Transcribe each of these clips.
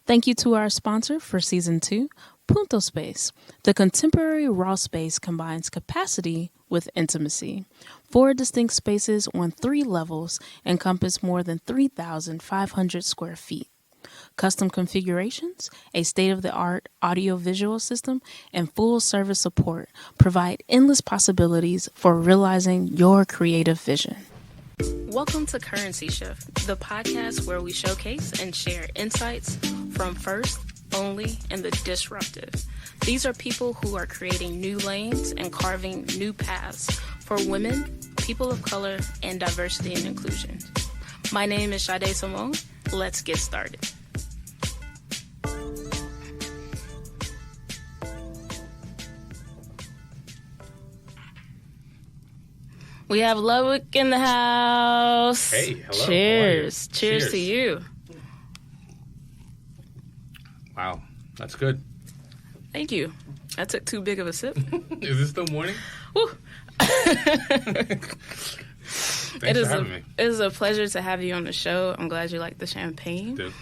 Thank you to our sponsor for Season 2, Punto Space. The contemporary raw space combines capacity with intimacy. 4 distinct spaces on 3 levels encompass more than 3,500 square feet. Custom configurations, a state-of-the-art audio-visual system, and full-service support provide endless possibilities for realizing your creative vision. Welcome to Currency Shift, the podcast where we showcase and share insights from first, only, and the disruptive. These are people who are creating new lanes and carving new paths for women, people of color, and diversity and inclusion. My name is Sade Simone. Let's get started. We have Ludwig in the house. Hey, hello. Cheers. Cheers to you. Wow, that's good. Thank you. I took too big of a sip. Is this still morning? Woo. Thanks for having me. It is a pleasure to have you on the show. I'm glad you like the champagne. Dude.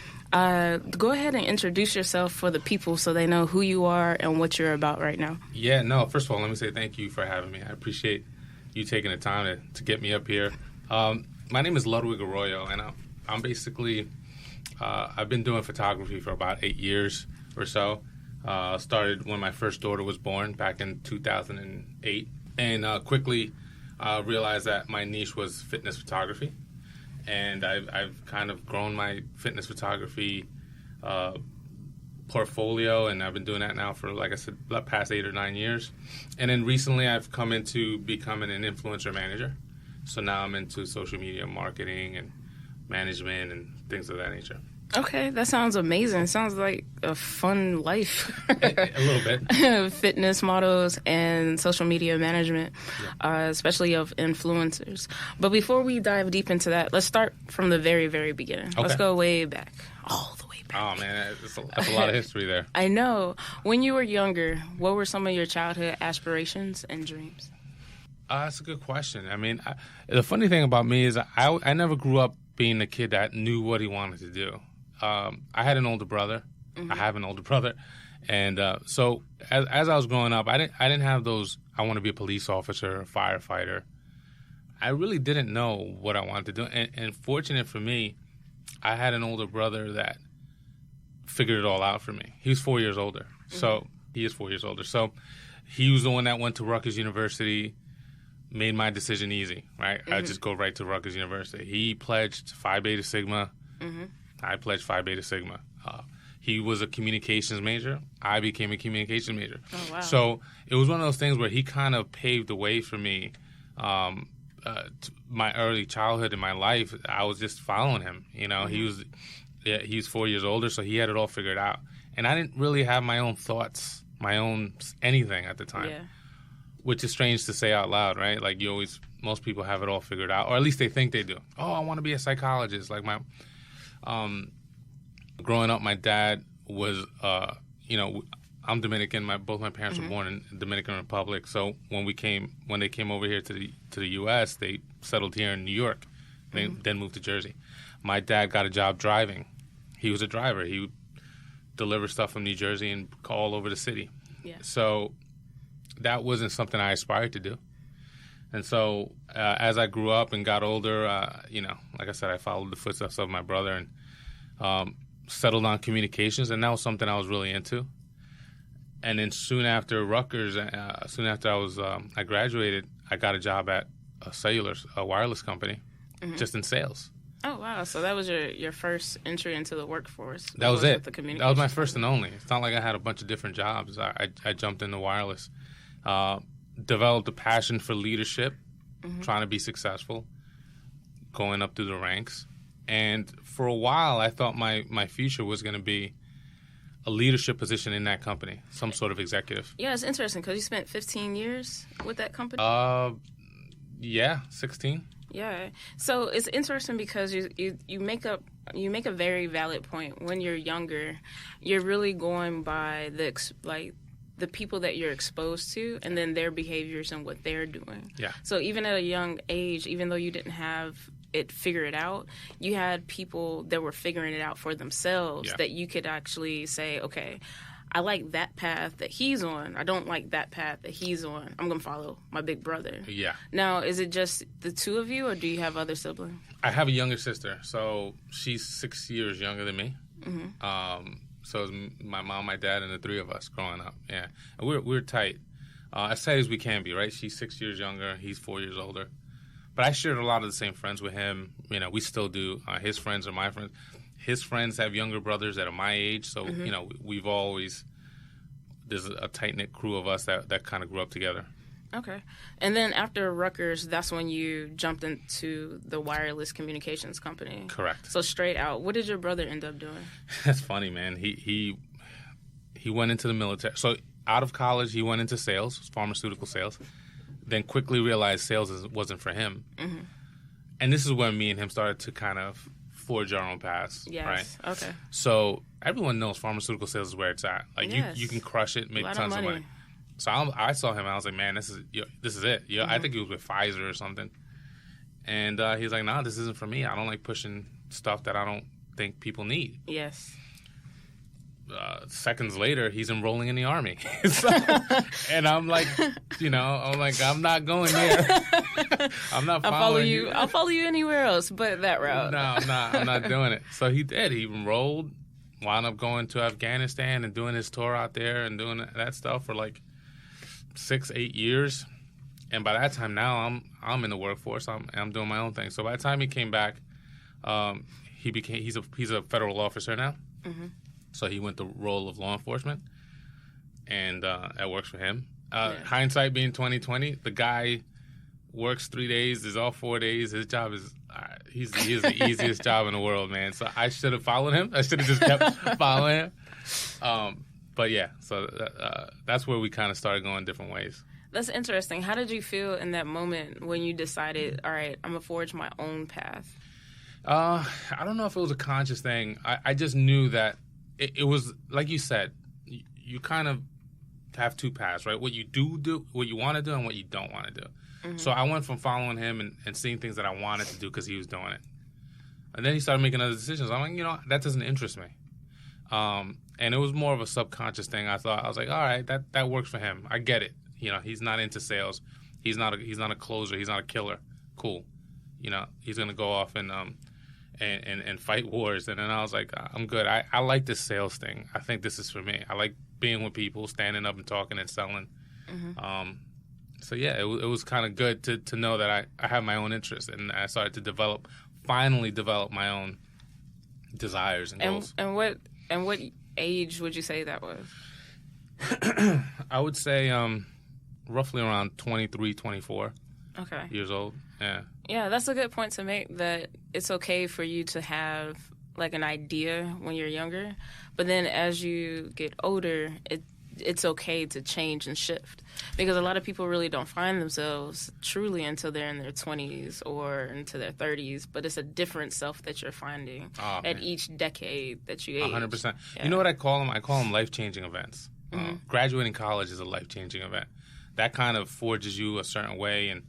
Go ahead and introduce yourself for the people so they know who you are and what you're about right now. Yeah, no, first of all, let me say thank you for having me. I appreciate you taking the time to get me up here. My name is Ludwig Araujo, and I'm basically, I've been doing photography for about 8 years or so. Started when my first daughter was born back in 2008, and quickly realized that my niche was fitness photography. And I've kind of grown my fitness photography portfolio, and I've been doing that now for, like I said, the past 8 or 9 years. And then recently I've come into becoming an influencer manager. So now I'm into social media marketing and management and things of that nature. Okay, that sounds amazing. Sounds like a fun life. A little bit. Fitness models and social media management, especially of influencers. But before we dive deep into that, let's start from the very, very beginning. Okay. Let's go way back. All the way back. Oh, man, that's a lot of history there. I know. When you were younger, what were some of your childhood aspirations and dreams? That's a good question. I mean, the funny thing about me is I never grew up being a kid that knew what he wanted to do. I had an older brother. Mm-hmm. I have an older brother. And so as I was growing up, I didn't have those, I want to be a police officer, a firefighter. I really didn't know what I wanted to do. And fortunate for me, I had an older brother that figured it all out for me. He was 4 years older. Mm-hmm. So he is 4 years older. So he was the one that went to Rutgers University, made my decision easy, right? Mm-hmm. I just go right to Rutgers University. He pledged Phi Beta Sigma. Mm-hmm. I pledged Phi Beta Sigma. He was a communications major. I became a communications major. Oh, wow. So it was one of those things where he kind of paved the way for me. My early childhood in my life, I was just following him. You know, mm-hmm. he was 4 years older, so he had it all figured out. And I didn't really have my own thoughts, my own anything at the time. Yeah. Which is strange to say out loud, right? Like most people have it all figured out, or at least they think they do. Oh, I want to be a psychologist. Like growing up, my dad was, I'm Dominican. Both my parents mm-hmm. were born in the Dominican Republic. So when they came over here to the U.S., they settled here in New York. They mm-hmm. then moved to Jersey. My dad got a job driving. He was a driver. He would deliver stuff from New Jersey and all over the city. Yeah. So that wasn't something I aspired to do. And so as I grew up and got older, like I said, I followed the footsteps of my brother and settled on communications, and that was something I was really into. And then soon after Rutgers, I graduated, I got a job at a wireless company, mm-hmm. just in sales. Oh, wow. So that was your first entry into the workforce? That was it. That was my first and only. It's not like I had a bunch of different jobs. I jumped into wireless. Developed a passion for leadership, mm-hmm. trying to be successful, going up through the ranks. And for a while, I thought my future was going to be a leadership position in that company, some sort of executive. Yeah, it's interesting because you spent 15 years with that company? Yeah, 16. Yeah. So it's interesting because you make a very valid point. When you're younger, you're really going by the people that you're exposed to and then their behaviors and what they're doing. Yeah. So even at a young age, even though you didn't have figure it out. You had people that were figuring it out for themselves that you could actually say, okay, I like that path that he's on. I don't like that path that he's on. I'm going to follow my big brother. Yeah. Now, is it just the two of you, or do you have other siblings? I have a younger sister, so she's 6 years younger than me. Mm-hmm. So it was my mom, my dad, and the three of us growing up. Yeah, and we're tight, as tight as we can be. Right? She's 6 years younger. He's 4 years older. But I shared a lot of the same friends with him. You know, we still do. His friends are my friends. His friends have younger brothers that are my age, so you know we've always there's a tight knit crew of us that kind of grew up together. Okay, and then after Rutgers, that's when you jumped into the wireless communications company. Correct. So straight out, what did your brother end up doing? That's funny, man. He went into the military. So out of college, he went into sales, pharmaceutical sales. Then quickly realized sales wasn't for him. Mm-hmm. And this is when me and him started to kind of forge our own paths. Yes. Right? Okay. So everyone knows pharmaceutical sales is where it's at. Like you can crush it, make tons of money. So I saw him and I was like, man, this is it. Yeah, I think he was with Pfizer or something. And he's like, nah, this isn't for me. I don't like pushing stuff that I don't think people need. Yes. Seconds later, he's enrolling in the Army. And I'm like, I'm not going there. I'm not following you. I'll follow you anywhere else but that route. No, I'm not doing it. So he did. He enrolled, wound up going to Afghanistan and doing his tour out there and doing that stuff for like 6-8 years. And by that time now, I'm in the workforce. I'm doing my own thing. So by the time he came back, he's a federal officer now. Mm-hmm. So he went the role of law enforcement, and that works for him. Hindsight being 2020, the guy works 3 days, is off 4 days. His job is he is the easiest job in the world, man. So I should have followed him. I should have just kept following him. But yeah, so that's where we kind of started going different ways. That's interesting. How did you feel in that moment when you decided, all right, I'm going to forge my own path? I don't know if it was a conscious thing. I just knew that it was, like you said, you kind of have two paths, right? What you do, what you want to do, and what you don't want to do. Mm-hmm. So I went from following him and seeing things that I wanted to do because he was doing it. And then he started making other decisions. I'm like, that doesn't interest me. And it was more of a subconscious thing. I was like, all right, that works for him. I get it. He's not into sales. He's not a closer. He's not a killer. Cool. He's gonna go off and fight wars. And then I was like, I'm good. I like this sales thing. I think this is for me. I like being with people, standing up and talking and selling. Mm-hmm. So yeah, it was kind of good to know that I have my own interests, and I started to finally develop my own desires and goals. And what age would you say that was? I would say roughly around 23, 24 years old. Yeah. Yeah, that's a good point to make, that it's okay for you to have like an idea when you're younger, but then as you get older, it's okay to change and shift, because a lot of people really don't find themselves truly until they're in their 20s or into their 30s, but it's a different self that you're finding at each decade that you age. 100%. Yeah. You know what I call them? I call them life-changing events. Mm-hmm. Graduating college is a life-changing event. That kind of forges you a certain way, and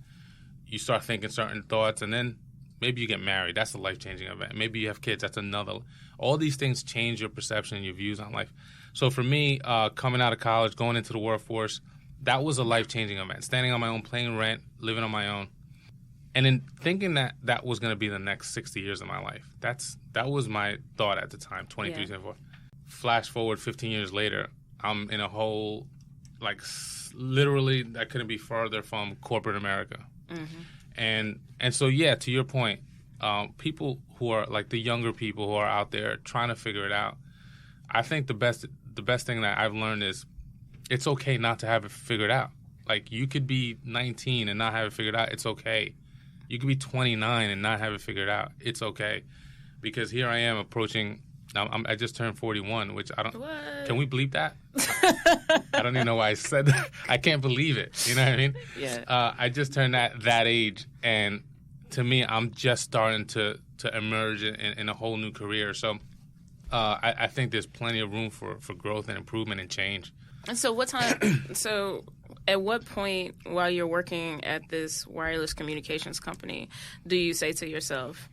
you start thinking certain thoughts, and then maybe you get married. That's a life-changing event. Maybe you have kids. That's another. All these things change your perception and your views on life. So for me, coming out of college, going into the workforce, that was a life-changing event. Standing on my own, paying rent, living on my own. And then thinking that was going to be the next 60 years of my life. That was my thought at the time, 23, 24. Flash forward 15 years later, I'm in a whole, literally, I couldn't be farther from corporate America. Mm-hmm. And so, yeah, to your point, people who are, like the younger people who are out there trying to figure it out, I think the best thing that I've learned is it's okay not to have it figured out. Like, you could be 19 and not have it figured out. It's okay. You could be 29 and not have it figured out. It's okay. Because here I am approaching, I just turned 41, which I don't, what? Can we bleep that? I don't even know why I said that. I can't believe it. You know what I mean? Yeah. I just turned that age, and to me, I'm just starting to emerge in a whole new career. So I think there's plenty of room for growth and improvement and change. And so at what point while you're working at this wireless communications company do you say to yourself,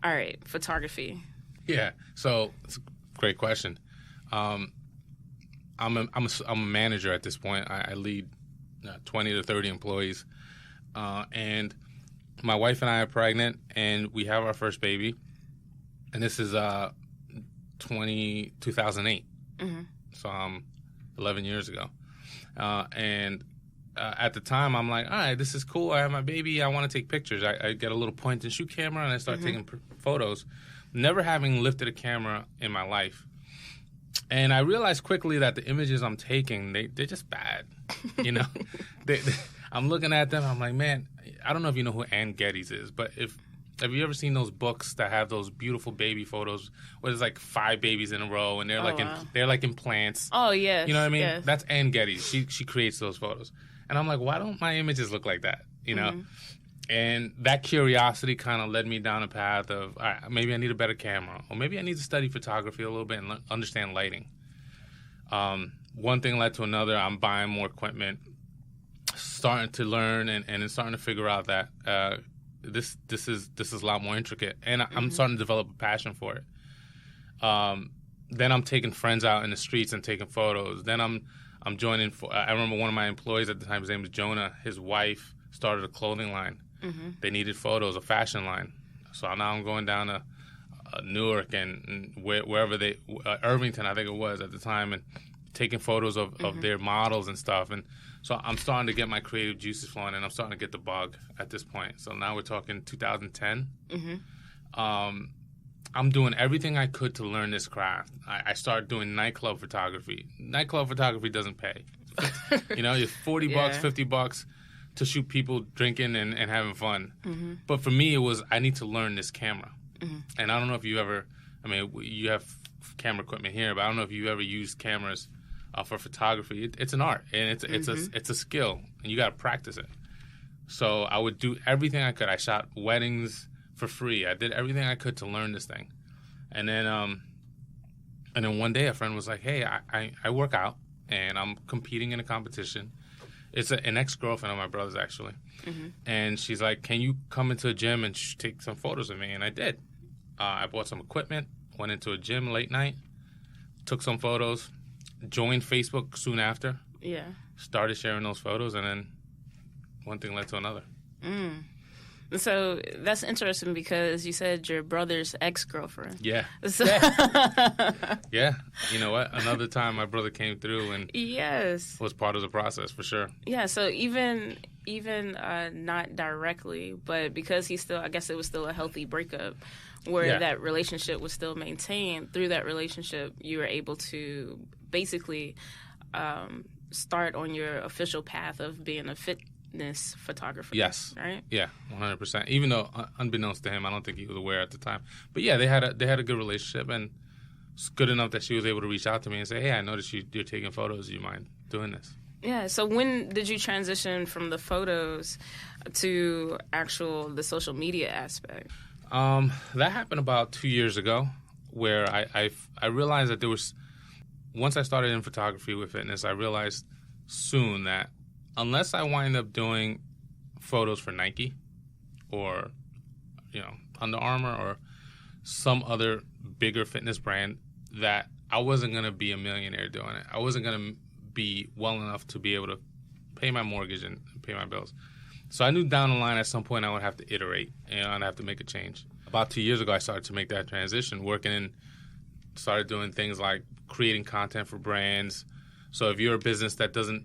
all right, photography? Yeah, so it's a great question. I'm a manager at this point. I lead 20 to 30 employees. And my wife and I are pregnant, and we have our first baby. And this is 2008. Mm-hmm. So 11 years ago. At the time, I'm like, all right, this is cool. I have my baby. I want to take pictures. I get a little point-and-shoot camera, and I start taking photos, never having lifted a camera in my life. And I realized quickly that the images I'm taking, they're just bad. You know, I'm looking at them. I'm like, man, I don't know if you know who Ann Geddes is, but have you ever seen those books that have those beautiful baby photos where there's like 5 babies in a row and they're like in plants? Oh yeah, you know what I mean? Yes. That's Ann Geddes. She creates those photos, and I'm like, why don't my images look like that? You know. And that curiosity kind of led me down a path of, all right, maybe I need a better camera, or maybe I need to study photography a little bit and understand lighting. One thing led to another. I'm buying more equipment, starting to learn, and starting to figure out that this is a lot more intricate, and I'm starting to develop a passion for it. Then I'm taking friends out in the streets and taking photos. Then I'm joining. I remember one of my employees at the time. His name was Jonah. His wife started a clothing line. They needed photos, a fashion line. So now I'm going down to Newark and wherever Irvington, I think it was at the time, and taking photos of their models and stuff. And so I'm starting to get my creative juices flowing, and I'm starting to get the bug at this point. So now we're talking 2010. I'm doing everything I could to learn this craft. I started doing nightclub photography. Nightclub photography doesn't pay. You know, it's $40, $50 to shoot people drinking and having fun. But for me, it was, I need to learn this camera. And I don't know if you ever, I mean, you have camera equipment here, but I don't know if you ever used cameras for photography. It's an art, and it's a skill, and you got to practice it. So I would do everything I could. I shot weddings for free. I did everything I could to learn this thing. And then one day a friend was like, hey, I work out, and I'm competing in a competition. It's an ex-girlfriend of my brother's, actually. And she's like, can you come into a gym and take some photos of me? And I did. I bought some equipment, went into a gym late night, took some photos, joined Facebook soon after. Yeah. Started sharing those photos, and then one thing led to another. So that's interesting because you said your brother's ex-girlfriend. Yeah. So yeah. You know what? Another time my brother came through and was part of the process for sure. Yeah. So even not directly, but because I guess it was still a healthy breakup where that relationship was still maintained. Through that relationship, you were able to basically start on your official path of being a fitness photographer. Yes. Right? Yeah, 100%. Even though, unbeknownst to him, I don't think he was aware at the time. But yeah, they had a good relationship, and it's good enough that she was able to reach out to me and say, hey, I noticed you're taking photos. Do you mind doing this? Yeah. So when did you transition from the photos to the social media aspect? That happened about 2 years ago, where I realized that there was, once I started in photography with fitness, I realized soon that unless I wind up doing photos for Nike or, Under Armour or some other bigger fitness brand, that I wasn't going to be a millionaire doing it. I wasn't going to be well enough to be able to pay my mortgage and pay my bills. So I knew down the line at some point I would have to iterate, and I'd have to make a change. About 2 years ago, I started to make that transition, started doing things like creating content for brands. So if you're a business that doesn't,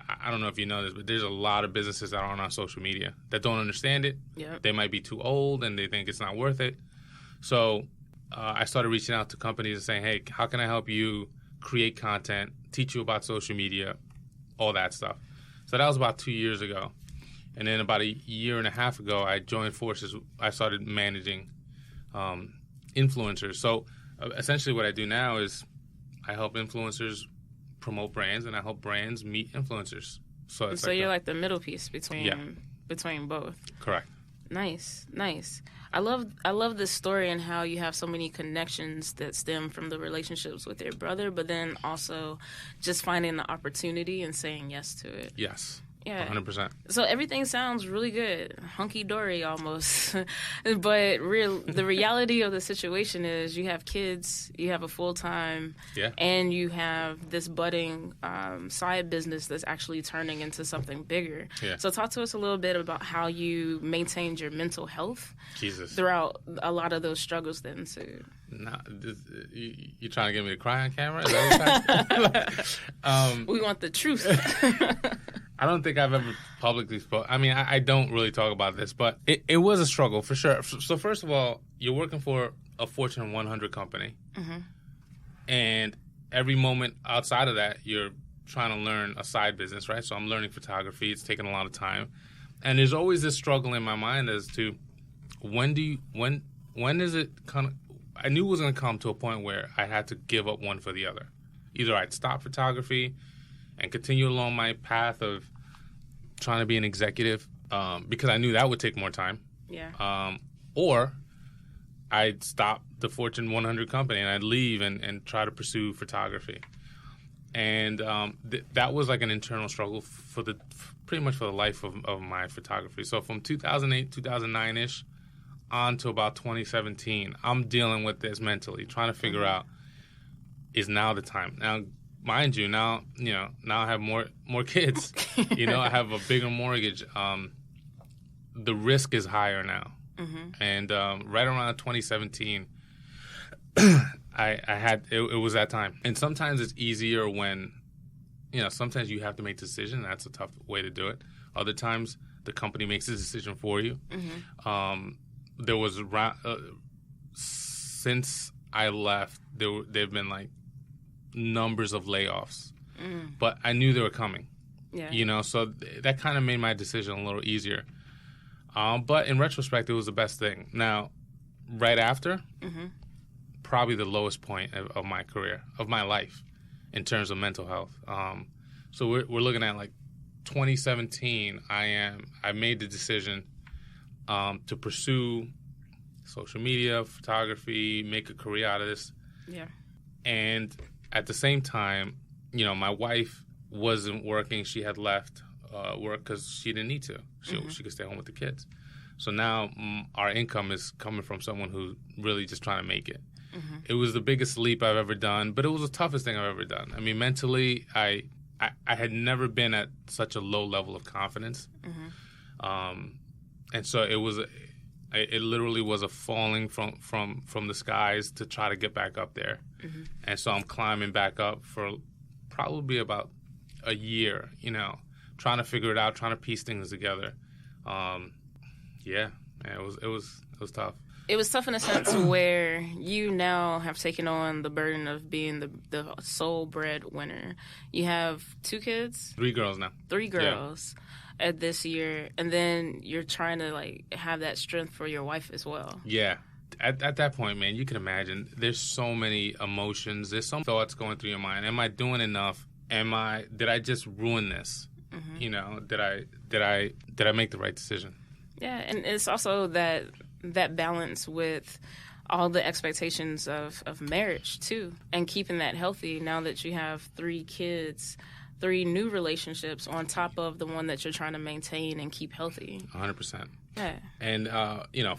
I don't know if you know this, but there's a lot of businesses that aren't on social media that don't understand it. Yep. They might be too old and they think it's not worth it. So I started reaching out to companies and saying, hey, how can I help you create content, teach you about social media, all that stuff. So that was about 2 years ago. And then about a year and a half ago, I joined forces. I started managing influencers. So essentially what I do now is I help influencers promote brands, and I help brands meet influencers. So you're like the middle piece between both. Correct. Nice, nice. I love this story and how you have so many connections that stem from the relationships with your brother, but then also just finding the opportunity and saying yes to it. Yes. Yeah, 100%. So everything sounds really good, hunky dory almost. But the reality of the situation is you have kids, you have a full time, and you have this budding side business that's actually turning into something bigger. Yeah. So talk to us a little bit about how you maintained your mental health throughout a lot of those struggles that ensued. Nah, you trying to get me to cry on camera? Is that we want the truth. I don't think I've ever publicly spoken. I mean, I don't really talk about this, but it was a struggle for sure. So first of all, you're working for a Fortune 100 company, and every moment outside of that, you're trying to learn a side business, right? So I'm learning photography. It's taking a lot of time, and there's always this struggle in my mind as to when is it kind of. I knew it was going to come to a point where I had to give up one for the other. Either I'd stop photography and continue along my path of trying to be an executive because I knew that would take more time. Yeah. Or I'd stop the Fortune 100 company and I'd leave and try to pursue photography. And that was like an internal struggle pretty much for the life of my photography. So from 2008, 2009-ish on to about 2017, I'm dealing with this mentally, trying to figure out, is now the time? Now, mind you, now I have more kids. I have a bigger mortgage. The risk is higher now. And right around 2017, I had it was that time. And sometimes it's easier when, sometimes you have to make a decision. That's a tough way to do it. Other times the company makes a decision for you. There was since I left, there've been like numbers of layoffs, but I knew they were coming. Yeah. So that kind of made my decision a little easier. But in retrospect, it was the best thing. Now, right after, probably the lowest point of my career, of my life, in terms of mental health. So we're looking at like 2017. I made the decision to pursue social media, photography, make a career out of this. Yeah. And at the same time, my wife wasn't working. She had left work because she didn't need to. She could stay home with the kids. So now our income is coming from someone who's really just trying to make it. It was the biggest leap I've ever done, but it was the toughest thing I've ever done. I mean, mentally, I had never been at such a low level of confidence. And so it literally was a falling from the skies to try to get back up there. And so I'm climbing back up for probably about a year, trying to figure it out, trying to piece things together. It was tough. It was tough in a sense where you now have taken on the burden of being the sole breadwinner. You have 2 kids? 3 girls now. 3 girls. Yeah. At this year, and then you're trying to have that strength for your wife as well. Yeah. At that point, man, you can imagine there's so many emotions, there's some thoughts going through your mind. Am I doing enough? Did I just ruin this? Did I make the right decision? Yeah, and it's also that balance with all the expectations of marriage too, and keeping that healthy now that you have 3 kids. 3 new relationships on top of the one that you're trying to maintain and keep healthy. 100%. Yeah. And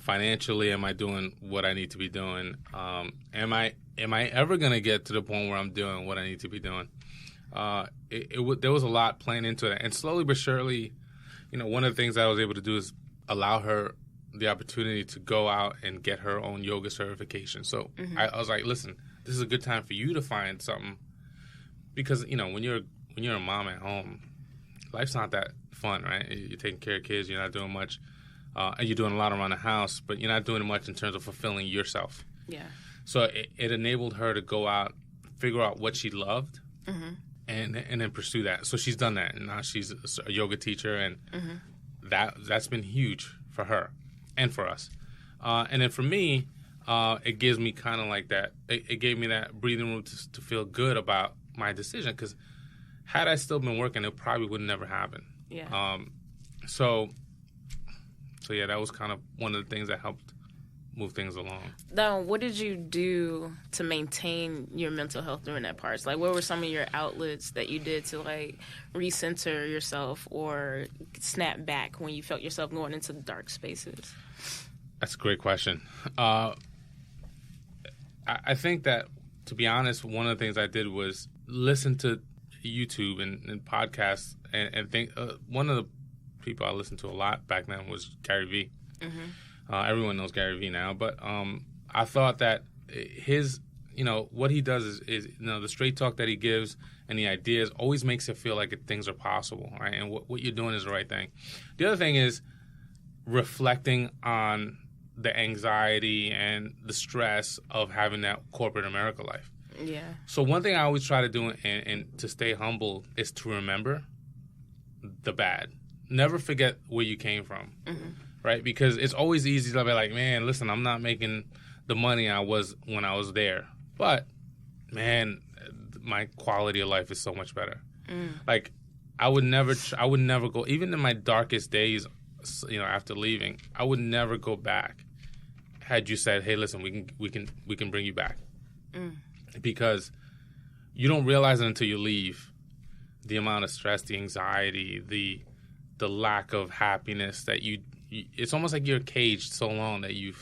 financially, am I doing what I need to be doing? Am I ever going to get to the point where I'm doing what I need to be doing? There was a lot playing into it, and slowly but surely, one of the things that I was able to do is allow her the opportunity to go out and get her own yoga certification. So I was like, listen, this is a good time for you to find something, because when you're a mom at home, life's not that fun, right? You're taking care of kids, you're not doing much, and you're doing a lot around the house, but you're not doing much in terms of fulfilling yourself. Yeah. So it enabled her to go out, figure out what she loved, and then pursue that. So she's done that, and now she's a yoga teacher, and that's been huge for her and for us. And then for me, it gives me kind of like that. It gave me that breathing room to feel good about my decision, because had I still been working, it probably would never happen. Yeah. So So yeah, that was kind of one of the things that helped move things along. Now, what did you do to maintain your mental health during that part? Like, what were some of your outlets that you did to, like, recenter yourself or snap back when you felt yourself going into the dark spaces? That's a great question. I think that, to be honest, one of the things I did was listen to YouTube and podcasts and think one of the people I listened to a lot back then was Gary Vee. Mm-hmm. Everyone knows Gary Vee now, but I thought that his, what he does is the straight talk that he gives and the ideas always makes it feel like things are possible, right? And what you're doing is the right thing. The other thing is reflecting on the anxiety and the stress of having that corporate America life. Yeah. So one thing I always try to do and to stay humble is to remember the bad. Never forget where you came from, right? Because it's always easy to be like, man, listen, I'm not making the money I was when I was there. But, man, my quality of life is so much better. Like, I would never go, even in my darkest days, after leaving, I would never go back had you said, hey, listen, we can bring you back. Because you don't realize it until you leave, the amount of stress, the anxiety, the lack of happiness that it's almost like you're caged so long that you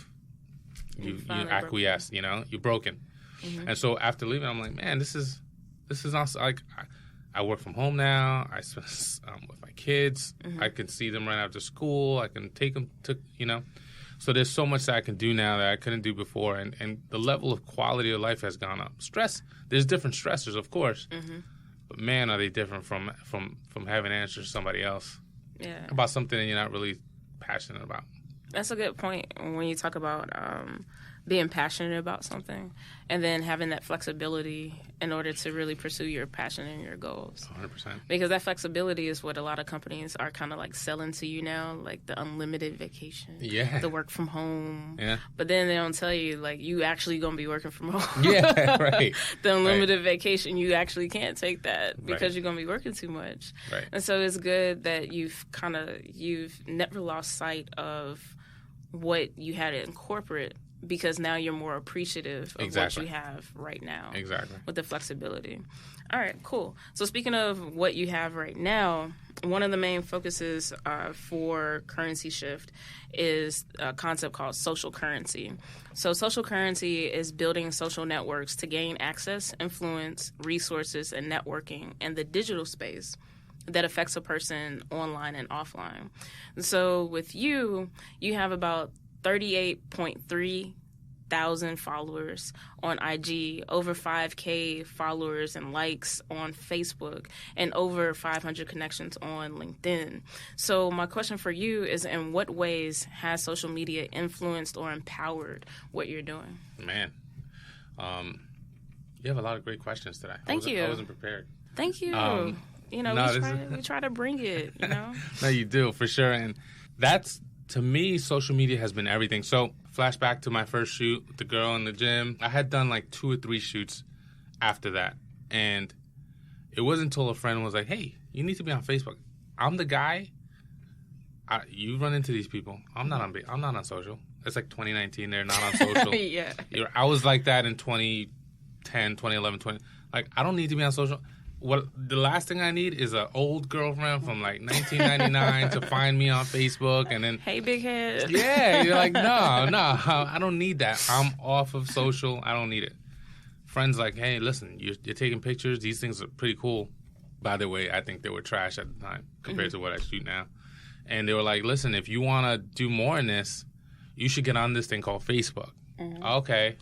acquiesce, you're broken. Mm-hmm. And so after leaving, I'm like, man, this is not like I work from home now. I spend with my kids. Mm-hmm. I can see them right after school. I can take them to, So there's so much that I can do now that I couldn't do before, and the level of quality of life has gone up. Stress, there's different stressors, of course, but man, are they different from having answers to somebody else about something that you're not really passionate about. That's a good point when you talk about being passionate about something and then having that flexibility in order to really pursue your passion and your goals. 100%. Because that flexibility is what a lot of companies are kind of like selling to you now, like the unlimited vacation, the work from home. Yeah. But then they don't tell you, like, you actually going to be working from home. Yeah, right. The unlimited vacation, you actually can't take that because you're going to be working too much. Right. And so it's good that you've never lost sight of what you had in corporate, because now you're more appreciative of what you have right now. Exactly. With the flexibility. All right, cool. So speaking of what you have right now, one of the main focuses for Currency Shift is a concept called social currency. So social currency is building social networks to gain access, influence, resources, and networking in the digital space that affects a person online and offline. So with you have about 38.3 thousand followers on IG, over 5K followers and likes on Facebook, and over 500 connections on LinkedIn. So my question for you is, in what ways has social media influenced or empowered what you're doing? Man, you have a lot of great questions today. Thank you. I wasn't prepared. Thank you. We try to bring it, No, you do, for sure. And that's, to me, social media has been everything. So, flashback to my first shoot with the girl in the gym. I had done like 2 or 3 shoots after that. And it wasn't until a friend was like, hey, you need to be on Facebook. I'm the guy. You run into these people. I'm not on social. It's like 2019. They're not on social. Yeah. I was like that in 2010, 2011, 20. Like, I don't need to be on social. The last thing I need is an old girlfriend from like 1999 to find me on Facebook and then, hey, big head. Yeah, you're like, no, I don't need that. I'm off of social. I don't need it. Friends like, hey, listen, you're taking pictures. These things are pretty cool. By the way, I think they were trash at the time compared to what I shoot now. And they were like, listen, if you want to do more in this, you should get on this thing called Facebook. Okay.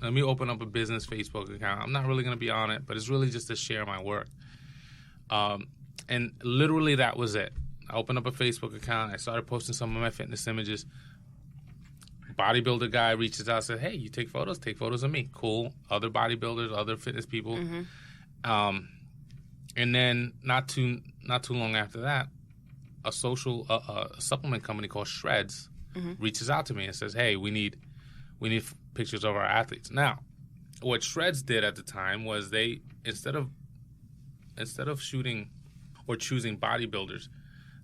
Let me open up a business Facebook account. I'm not really going to be on it, but it's really just to share my work. And literally that was it. I opened up a Facebook account. I started posting some of my fitness images. Bodybuilder guy reaches out and says, hey, you take photos? Take photos of me. Cool. Other bodybuilders, other fitness people. And then not too long after that, a supplement company called Shreds reaches out to me and says, hey, we need pictures of our athletes. Now, what Shreds did at the time was they, instead of shooting or choosing bodybuilders,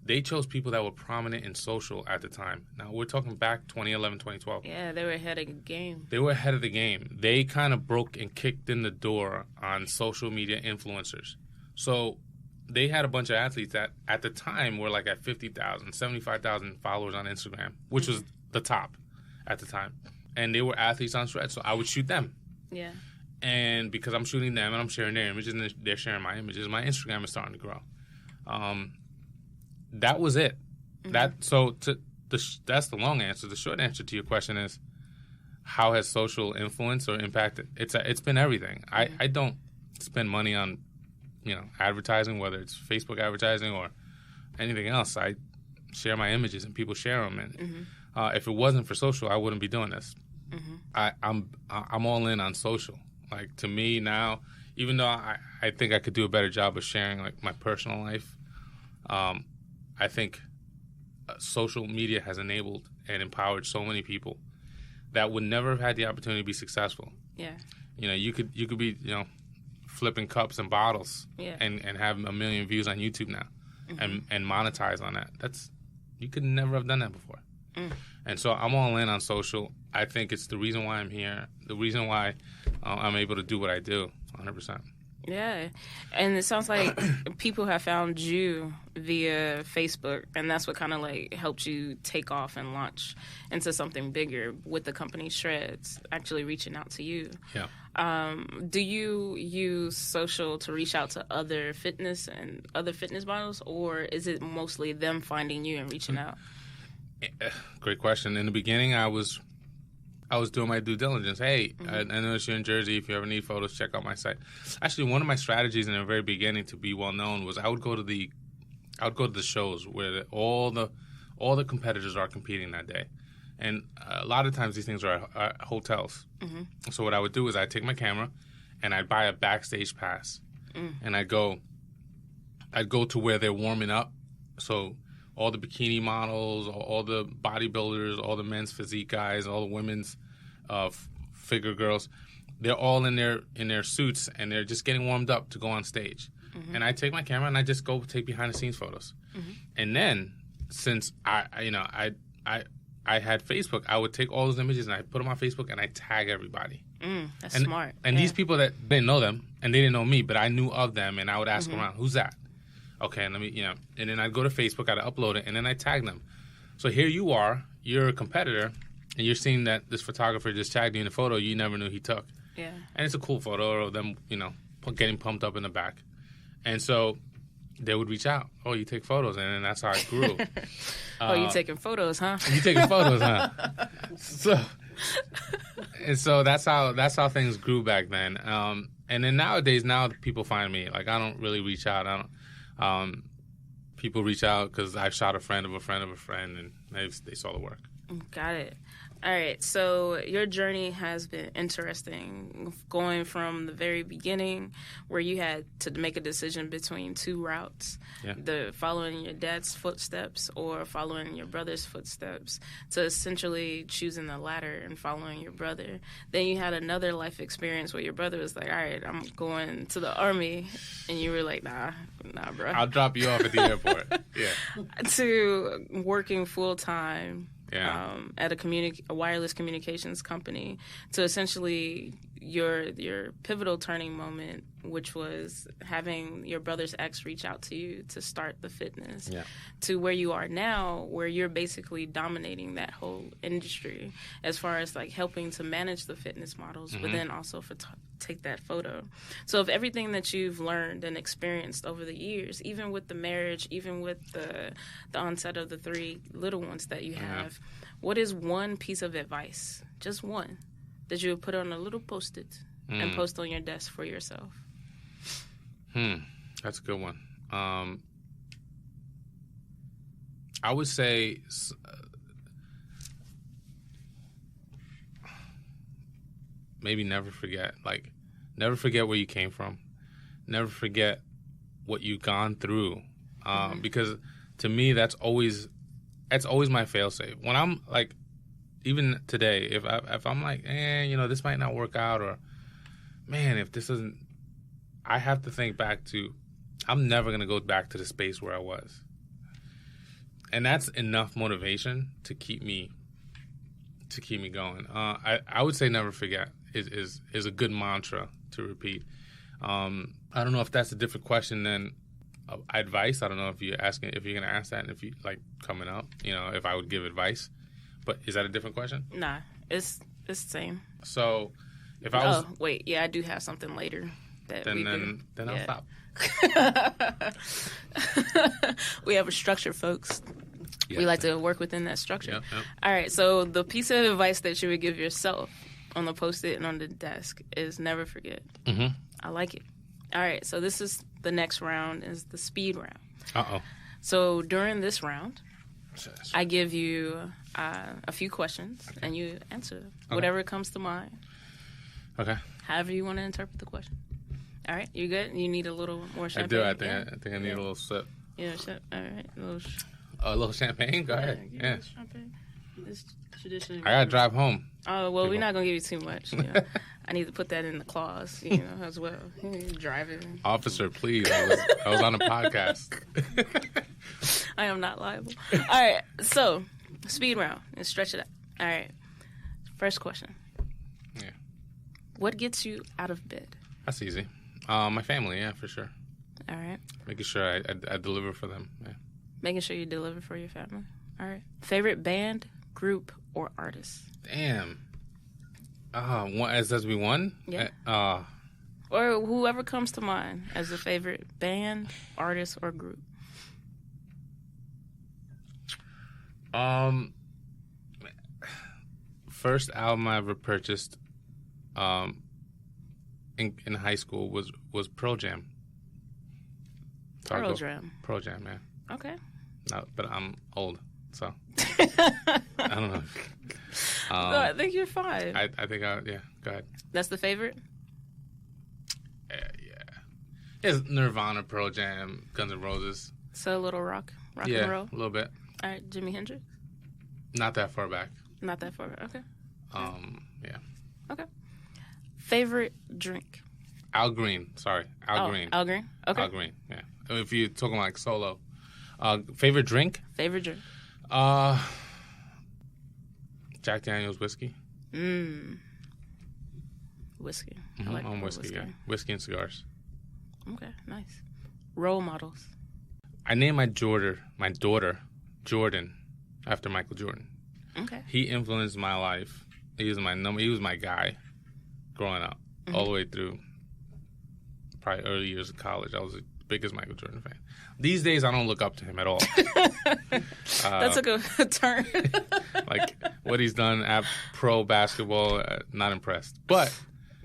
they chose people that were prominent in social at the time. Now, we're talking back 2011, 2012. Yeah, they were ahead of the game. They were ahead of the game. They kind of broke and kicked in the door on social media influencers. So they had a bunch of athletes that at the time were like at 50,000, 75,000 followers on Instagram, which was the top at the time. And they were athletes on Threads, so I would shoot them. Yeah. And because I'm shooting them and I'm sharing their images and they're sharing my images, my Instagram is starting to grow. That was it. That's the long answer. The short answer to your question is, how has social influence or impacted? It's been everything. I don't spend money on, advertising, whether it's Facebook advertising or anything else. I share my images and people share them. And if it wasn't for social, I wouldn't be doing this. I'm all in on social. Like, to me now, even though I think I could do a better job of sharing like my personal life, I think social media has enabled and empowered so many people that would never have had the opportunity to be successful. Yeah. You could be, flipping cups and bottles and have 1 million views on YouTube now and monetize on that. You could never have done that before. And so I'm all in on social. I think it's the reason why I'm here, the reason why I'm able to do what I do, 100%. Yeah, and it sounds like people have found you via Facebook, and that's what kind of like helped you take off and launch into something bigger with the company Shreds, actually reaching out to you. Yeah. Do you use social to reach out to other fitness models, or is it mostly them finding you and reaching out? Great question. In the beginning, I was doing my due diligence. Hey, I noticed you're in Jersey. If you ever need photos, check out my site. Actually, one of my strategies in the very beginning to be well known was I would go to the shows where all the competitors are competing that day, and a lot of times these things are at hotels. So what I would do is I'd take my camera and I'd buy a backstage pass, and I'd go to where they're warming up. So all the bikini models, all the bodybuilders, all the men's physique guys, all the women's figure girls, they're all in their suits and they're just getting warmed up to go on stage. And I take my camera and I just go take behind the scenes photos. And then since I had Facebook, I would take all those images and I put them on Facebook and I tag everybody. That's smart. And these people that didn't know them and they didn't know me, but I knew of them, and I would ask around, who's that? Okay, and and then I'd go to Facebook, I'd upload it, and then I'd tag them. So here you are, you're a competitor, and you're seeing that this photographer just tagged you in a photo you never knew he took. Yeah. And it's a cool photo of them, getting pumped up in the back. And so they would reach out. Oh, you take photos, and then that's how it grew. You taking photos, huh? You taking photos, huh? So that's how things grew back then. And then nowadays, people find me. Like, I don't really reach out. People reach out because I've shot a friend of a friend of a friend, and they saw the work. Got it. All right, so your journey has been interesting, going from the very beginning where you had to make a decision between two routes, the following your dad's footsteps or following your brother's footsteps, to essentially choosing the latter and following your brother. Then you had another life experience where your brother was like, all right, I'm going to the Army, and you were like, nah, bro. I'll drop you off at the airport. Yeah. To working full-time. Yeah. At a wireless communications company, to essentially your pivotal turning moment, which was having your brother's ex reach out to you to start the fitness, to where you are now, where you're basically dominating that whole industry as far as like helping to manage the fitness models, but then also take that photo. So of everything that you've learned and experienced over the years, even with the marriage, even with the onset of the 3 little ones that you have, what is one piece of advice, just one, that you would put on a little Post-it and post on your desk for yourself? That's a good one. I would say maybe never forget. Like, never forget where you came from. Never forget what you've gone through. Because to me, that's always my fail-safe. When I'm like, even today, if I'm like, this might not work out, or man, if this doesn't, I have to think back to, I'm never going to go back to the space where I was. And that's enough motivation to keep me going. I would say never forget is a good mantra to repeat. I don't know if that's a different question than advice. I don't know if you're going to ask that, and if you like coming up, if I would give advice. But is that a different question? Nah, it's the same. So if I was... Oh, wait. Yeah, I do have something later. Then I'll stop. We have a structure, folks. Yeah. We like to work within that structure. Yep. All right, so the piece of advice that you would give yourself on the Post-it and on the desk is never forget. Mm-hmm. I like it. All right, so this is the next round, is the speed round. Uh-oh. So during this round, I give you a few questions, and you answer them. Okay. Whatever comes to mind. Okay. However you want to interpret the question. All right, you good? You need a little more champagne? I do. I think I need a little sip. Yeah, all right. A little champagne? Go ahead. Yeah. Champagne. This tradition. I got to drive home. Oh, well, we're not going to give you too much. I need to put that in the clause, as well. Driving. Officer, please. I was on a podcast. I am not liable. All right, so speed round and stretch it out. All right, first question. Yeah. What gets you out of bed? That's easy. My family, yeah, for sure. All right. Making sure I deliver for them. Yeah. Making sure you deliver for your family. All right. Favorite band, group, or artist? Damn. As we won? Yeah. Or whoever comes to mind as a favorite band, artist, or group. First album I ever purchased in high school was Pearl Jam. Pearl Jam. Pearl Jam, yeah. Okay. No, but I'm old, so I don't know. No, I think you're fine. I think yeah. Go ahead. That's the favorite? Yeah. It's Nirvana, Pearl Jam, Guns N' Roses. So a little rock and roll? Yeah, a little bit. All right, Jimi Hendrix? Not that far back. Not that far back, okay. Yeah. Okay. Favorite drink? Al Green, sorry. Al Green. Al Green, okay. Al Green, yeah. If you're talking like solo. Favorite drink? Favorite drink? Jack Daniel's whiskey. Whiskey. Mm-hmm. I like I'm whiskey, yeah. Whiskey and cigars. Okay, nice. Role models? I named my daughter Jordan after Michael Jordan. Okay. He influenced my life. He was my guy growing up, all the way through probably early years of college. I was the biggest Michael Jordan fan. These days, I don't look up to him at all. That took a turn. Like what he's done at pro basketball, not impressed. But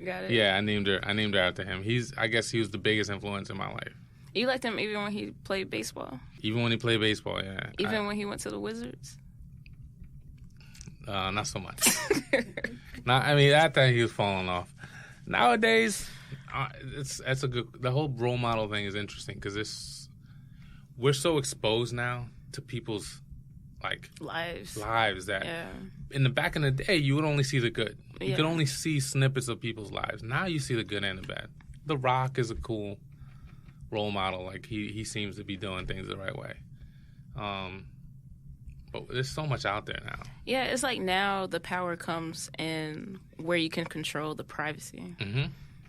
Got it. Yeah, I named her after him. I guess he was the biggest influence in my life. You liked him even when he played baseball? Even when he played baseball, yeah. Even when he went to the Wizards? Not so much. That time he was falling off. Nowadays, the whole role model thing is interesting because we're so exposed now to people's lives that in the back in the day you would only see the good. You could only see snippets of people's lives. Now you see the good and the bad. The Rock is a cool role model. Like he seems to be doing things the right way. But there's so much out there now. Yeah, it's like now the power comes in where you can control the privacy. Mm-hmm.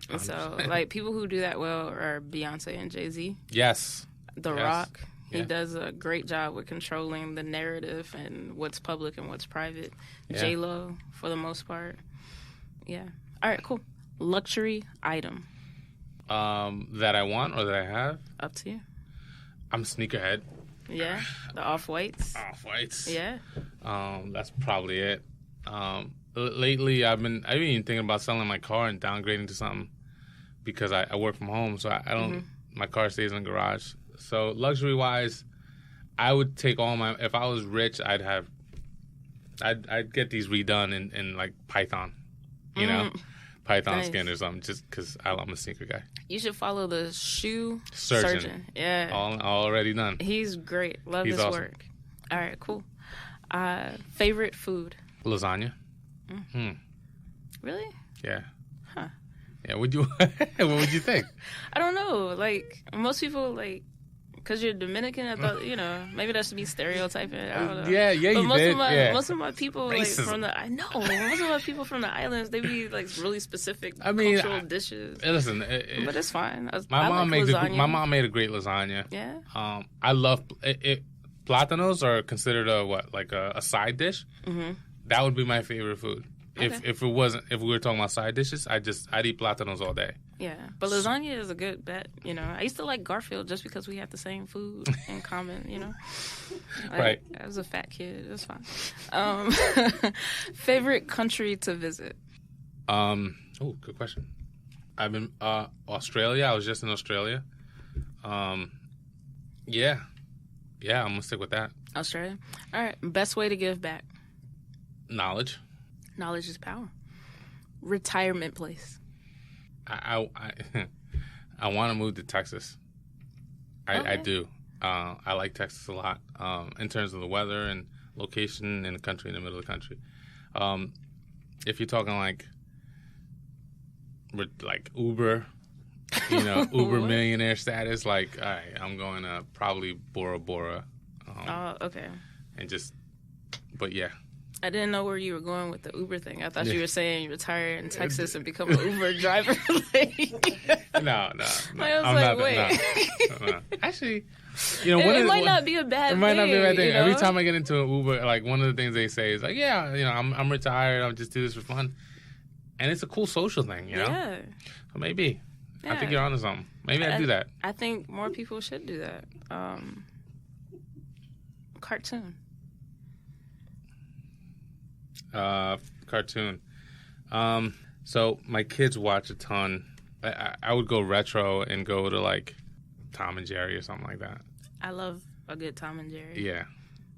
And so, people who do that well are Beyonce and Jay-Z. Yes. The Rock. He does a great job with controlling the narrative and what's public and what's private. Yeah. J-Lo, for the most part. Yeah. All right, cool. Luxury item. That I want or that I have? Up to you. I'm a sneakerhead. Yeah, the Off-Whites. Off-Whites. Yeah. That's probably it. Lately, I've been thinking about selling my car and downgrading to something because I work from home, so I don't. My car stays in the garage. So luxury-wise, I would take all my. If I was rich, I'd get these redone in like Python, Python skin or something, just because I'm a sneaker guy. You should follow the shoe surgeon. Yeah. Already done. He's great. Love his awesome. work. All right, cool. Favorite food? Lasagna. Really? Yeah. Huh. Yeah, what would you think? I don't know. Most people Because you're Dominican, I thought, maybe that should be stereotyping. I don't know. Yeah, but you did. Most of my people, like, most of my people from the islands, they be like really specific cultural dishes. Listen, but it's fine. My mom made a great lasagna. Yeah. I love it. Plátanos are considered a side dish. Mm-hmm. That would be my favorite food. Okay. If we were talking about side dishes, I'd eat plátanos all day. Yeah, but lasagna is a good bet. I used to like Garfield just because we had the same food in common. Right. I was a fat kid. It was fine. Favorite country to visit? Good question. I've been Australia. I was just in Australia. Yeah, I'm gonna stick with that. Australia. All right. Best way to give back? Knowledge. Knowledge is power. Retirement place. I want to move to Texas. I do. I like Texas a lot in terms of the weather and location in the country, in the middle of the country. If you're talking like Uber, Uber millionaire status, all right, I'm going to probably Bora Bora. Okay. But yeah. I didn't know where you were going with the Uber thing. I thought you were saying you retire in Texas and become an Uber driver. No. I was wait. No. Actually, it might not be a bad thing. It might not be a bad thing. Every time I get into an Uber, like one of the things they say is like, I'm retired. I'll just do this for fun. And it's a cool social thing, Yeah. So maybe. Yeah. I think you're onto something. Maybe I do that. I think more people should do that. Cartoon. Cartoon. So my kids watch a ton. I would go retro and go to like Tom and Jerry or something like that. I love a good Tom and Jerry. Yeah,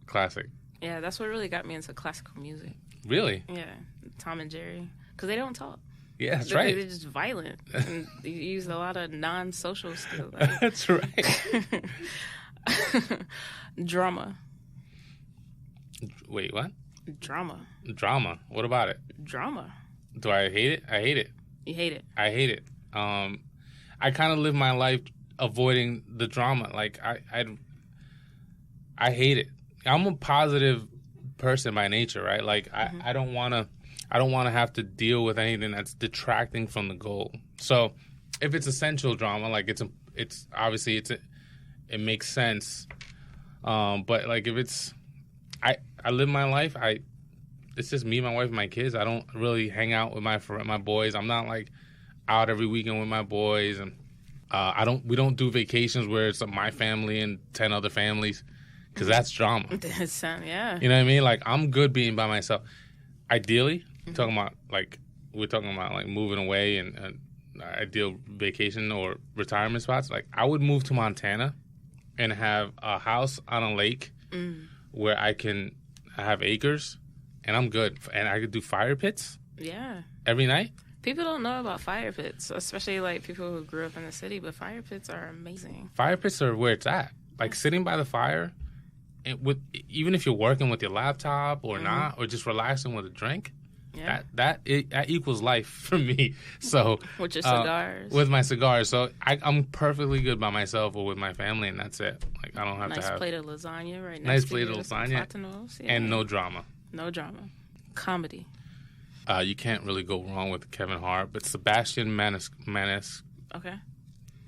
classic. Yeah, that's what really got me into classical music. Really? Yeah, Tom and Jerry, because they don't talk. Yeah, that's right. They're just violent. And they use a lot of non-social skills. That's right. Drama. Wait, what? Drama. What about it? Drama. Do I hate it? I hate it. You hate it? I hate it. I kind of live my life avoiding the drama. Like I hate it. I'm a positive person by nature, right? Like I don't want to have to deal with anything that's detracting from the goal. So if it's essential drama, like it's obviously it makes sense. But like if it's I live my life. It's just me, my wife, and my kids. I don't really hang out with my boys. I'm not like out every weekend with my boys, and we don't do vacations where it's my family and 10 other families, because that's drama. Yeah. You know what I mean? Like I'm good being by myself. Ideally, we're talking about like moving away and ideal vacation or retirement spots. Like I would move to Montana and have a house on a lake where I have acres, and I'm good. And I could do fire pits. Yeah. Every night. People don't know about fire pits, especially like people who grew up in the city, but fire pits are amazing. Fire pits are where it's at. Like sitting by the fire, even if you're working with your laptop or not, or just relaxing with a drink, that equals life for me. So with your cigars. With my cigars. So I'm perfectly good by myself or with my family, and that's it. Like I don't have to have nice plate of lasagna right next nice to plate you. of lasagna and no drama. No drama. Comedy. You can't really go wrong with Kevin Hart, but Sebastian Manis. Okay.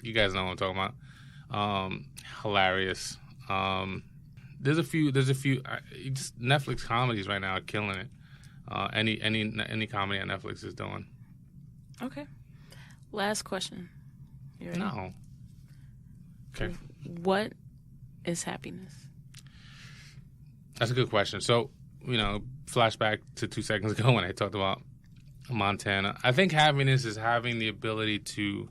You guys know what I'm talking about. Hilarious. There's a few. Just Netflix comedies right now are killing it. Any comedy on Netflix is doing. Okay. Last question. You ready? No. Okay. What is happiness? That's a good question. So, flashback to 2 seconds ago when I talked about Montana. I think happiness is having the ability to...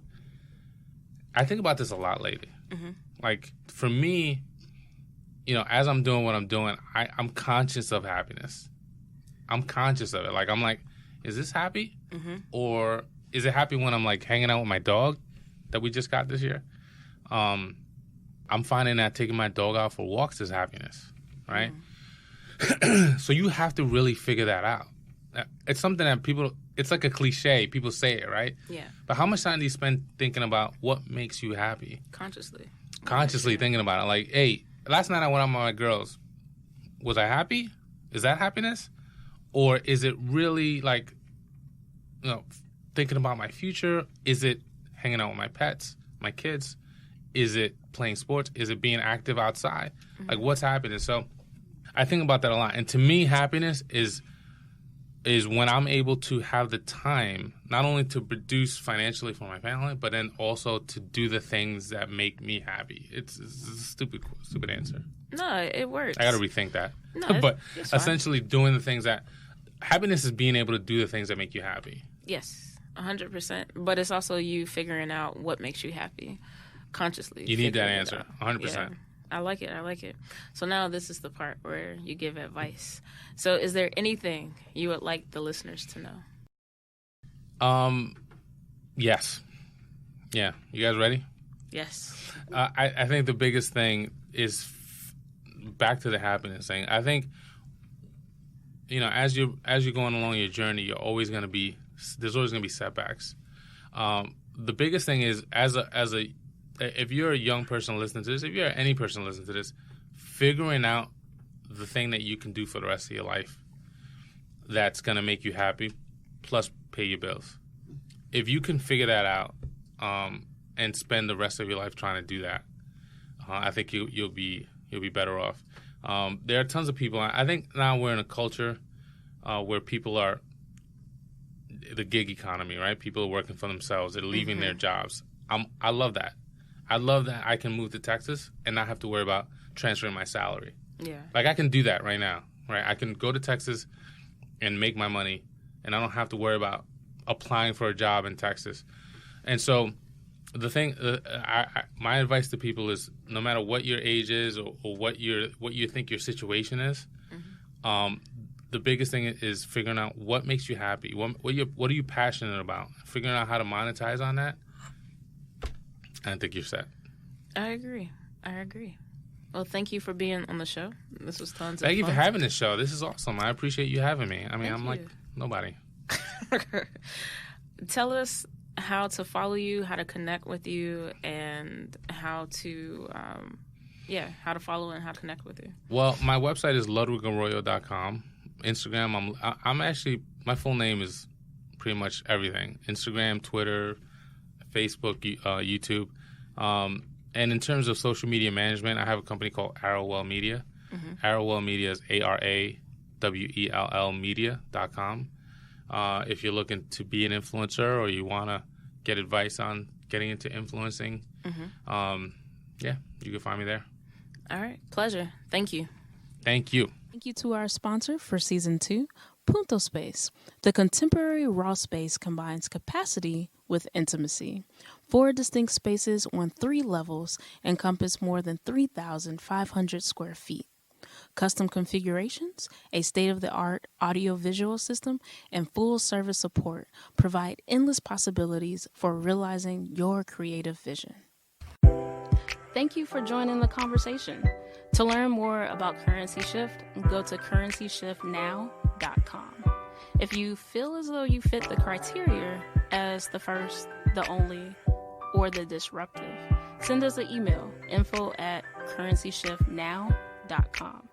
I think about this a lot lately. Mm-hmm. Like, for me, as I'm doing what I'm doing, I'm conscious of happiness. I'm conscious of it. Like, I'm like, is this happy? Mm-hmm. Or is it happy when I'm, like, hanging out with my dog that we just got this year? I'm finding that taking my dog out for walks is happiness, right? Mm-hmm. So you have to really figure that out. It's something that it's like a cliche. People say it, right? Yeah. But how much time do you spend thinking about what makes you happy? Consciously. consciously thinking about it. Like, hey, last night I went out with my girls. Was I happy? Is that happiness? Or is it really like, thinking about my future? Is it hanging out with my pets, my kids? Is it playing sports? Is it being active outside? Mm-hmm. Like, what's happiness? So I think about that a lot. And to me, happiness is when I'm able to have the time not only to produce financially for my family, but then also to do the things that make me happy. It's a stupid answer. No, it works. I got to rethink that. No, but it's essentially doing the things that happiness is being able to do the things that make you happy. Yes, 100%. But it's also you figuring out what makes you happy consciously. You need that answer, 100%. Yeah. I like it. So now this is the part where you give advice. So is there anything you would like the listeners to know? Yes. Yeah. You guys ready? Yes. I think the biggest thing is back to the happiness thing. I think, as you're going along your journey, there's always going to be setbacks. The biggest thing is if you're a young person listening to this, if you're any person listening to this, figuring out the thing that you can do for the rest of your life that's going to make you happy, plus pay your bills. If you can figure that out and spend the rest of your life trying to do that, I think you'll be better off. There are tons of people. I think now we're in a culture where people are the gig economy, right? People are working for themselves. They're leaving their jobs. I love that. I love that I can move to Texas and not have to worry about transferring my salary. Yeah. Like, I can do that right now, right? I can go to Texas and make my money, and I don't have to worry about applying for a job in Texas. And so the thing, my advice to people is, no matter what your age is or what you think your situation is, the biggest thing is figuring out what makes you happy. What are you passionate about? Figuring out how to monetize on that. I think you're set. I agree. Well, thank you for being on the show. This was tons of fun. Thank you for having this show. This is awesome. I appreciate you having me. I mean, I'm like nobody. Tell us how to follow you, how to connect with you, and how to follow and how to connect with you. Well, my website is ludwigaraujo.com. Instagram, I'm actually, my full name is pretty much everything. Instagram, Twitter, Facebook, YouTube. And in terms of social media management, I have a company called Arawell Media. Mm-hmm. Arawell Media is ARAWELL media.com. If you're looking to be an influencer or you want to get advice on getting into influencing, you can find me there. All right. Pleasure. Thank you. Thank you. Thank you to our sponsor for Season 2, Punto Space. The contemporary raw space combines capacity with intimacy. 4 distinct spaces on 3 levels encompass more than 3,500 square feet. Custom configurations, a state-of-the-art audio-visual system, and full-service support provide endless possibilities for realizing your creative vision. Thank you for joining the conversation. To learn more about Currency Shift, go to currencyshiftnow.com. If you feel as though you fit the criteria as the first, the only, or the disruptive, send us an email, info@currencyshiftnow.com.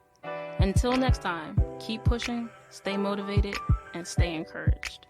Until next time, keep pushing, stay motivated, and stay encouraged.